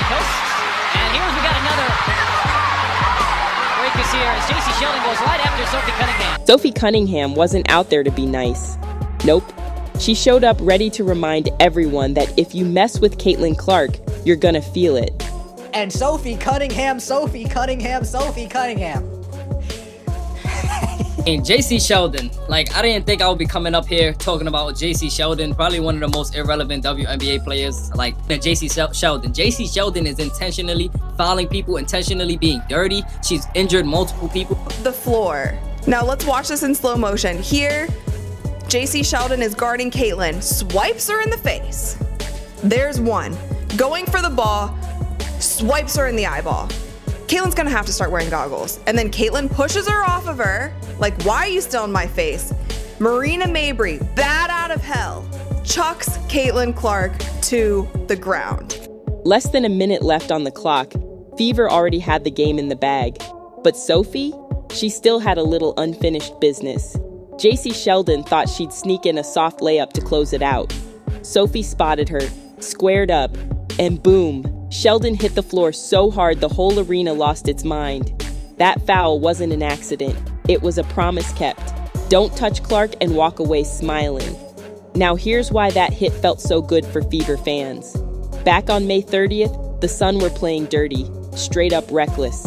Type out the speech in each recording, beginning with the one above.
coast. And here's we got another break here as JC Sheldon goes right after Sophie Cunningham. Sophie Cunningham wasn't out there to be nice. Nope. She showed up ready to remind everyone that if you mess with Caitlin Clark, you're gonna feel it. And Sophie Cunningham. And JC Sheldon, I didn't think I would be coming up here talking about JC Sheldon, probably one of the most irrelevant WNBA players, JC Sheldon. JC Sheldon is intentionally fouling people, intentionally being dirty. She's injured multiple people. The floor. Now let's watch this in slow motion. Here, JC Sheldon is guarding Caitlin, swipes her in the face. There's one. Going for the ball, swipes her in the eyeball. Caitlin's gonna have to start wearing goggles. And then Caitlin pushes her off of her, why are you still in my face? Marina Mabrey, bat out of hell, chucks Caitlin Clark to the ground. Less than a minute left on the clock. Fever already had the game in the bag. But Sophie? She still had a little unfinished business. JC Sheldon thought she'd sneak in a soft layup to close it out. Sophie spotted her, squared up, and boom, Sheldon hit the floor so hard the whole arena lost its mind. That foul wasn't an accident. It was a promise kept. Don't touch Clark and walk away smiling. Now here's why that hit felt so good for Fever fans. Back on May 30th, the Sun were playing dirty, straight up reckless.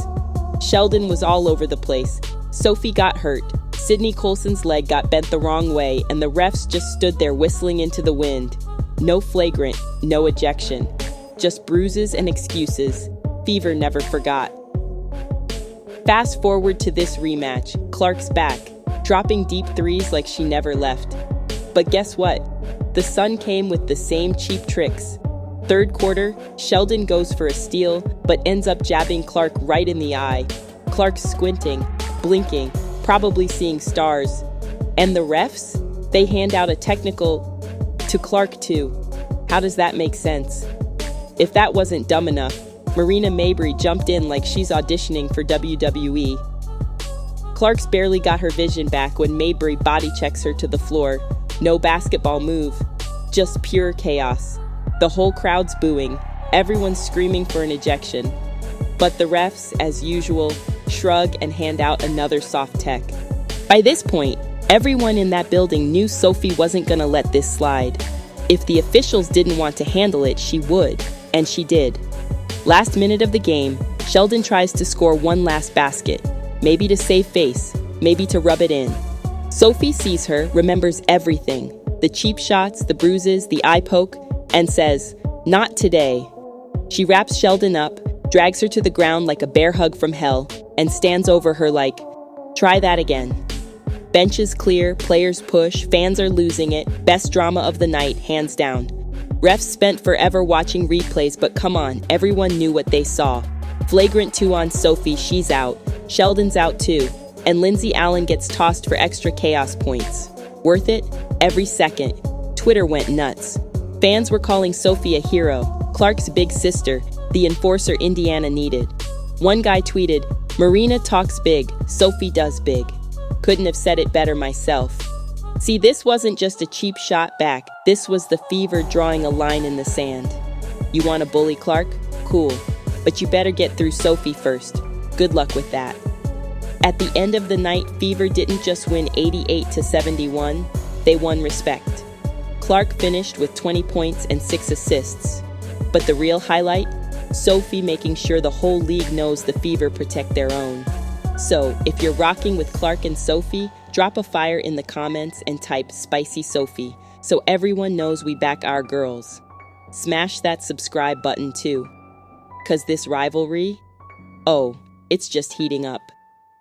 Sheldon was all over the place. Sophie got hurt. Sydney Colson's leg got bent the wrong way, and the refs just stood there whistling into the wind. No flagrant, no ejection. Just bruises and excuses. Fever never forgot. Fast forward to this rematch. Clark's back, dropping deep threes like she never left. But guess what? The Sun came with the same cheap tricks. Third quarter, Sheldon goes for a steal, but ends up jabbing Clark right in the eye. Clark's squinting, blinking, probably seeing stars. And the refs? They hand out a technical to Clark too. How does that make sense? If that wasn't dumb enough, Marina Mabrey jumped in like she's auditioning for WWE. Clark's barely got her vision back when Mabrey body checks her to the floor. No basketball move, just pure chaos. The whole crowd's booing, everyone's screaming for an ejection. But the refs, as usual, shrug and hand out another soft tech. By this point, everyone in that building knew Sophie wasn't gonna let this slide. If the officials didn't want to handle it, she would, and she did. Last minute of the game, Sheldon tries to score one last basket, maybe to save face, maybe to rub it in. Sophie sees her, remembers everything, the cheap shots, the bruises, the eye poke, and says, "Not today." She wraps Sheldon up, drags her to the ground like a bear hug from hell, and stands over her like, "Try that again." Benches clear, players push, fans are losing it, best drama of the night, hands down. Refs spent forever watching replays, but come on, everyone knew what they saw. Flagrant 2 on Sophie, she's out. Sheldon's out too. And Lindsay Allen gets tossed for extra chaos points. Worth it? Every second. Twitter went nuts. Fans were calling Sophie a hero, Clark's big sister, the enforcer Indiana needed. One guy tweeted, "Marina talks big, Sophie does big." Couldn't have said it better myself. See, this wasn't just a cheap shot back. This was the Fever drawing a line in the sand. You want to bully Clark? Cool. But you better get through Sophie first. Good luck with that. At the end of the night, Fever didn't just win 88-71. They won respect. Clark finished with 20 points and 6 assists. But the real highlight? Sophie making sure the whole league knows the Fever protect their own. So, if you're rocking with Clark and Sophie, drop a fire in the comments and type Spicy Sophie so everyone knows we back our girls. Smash that subscribe button too. 'Cause this rivalry, oh, it's just heating up.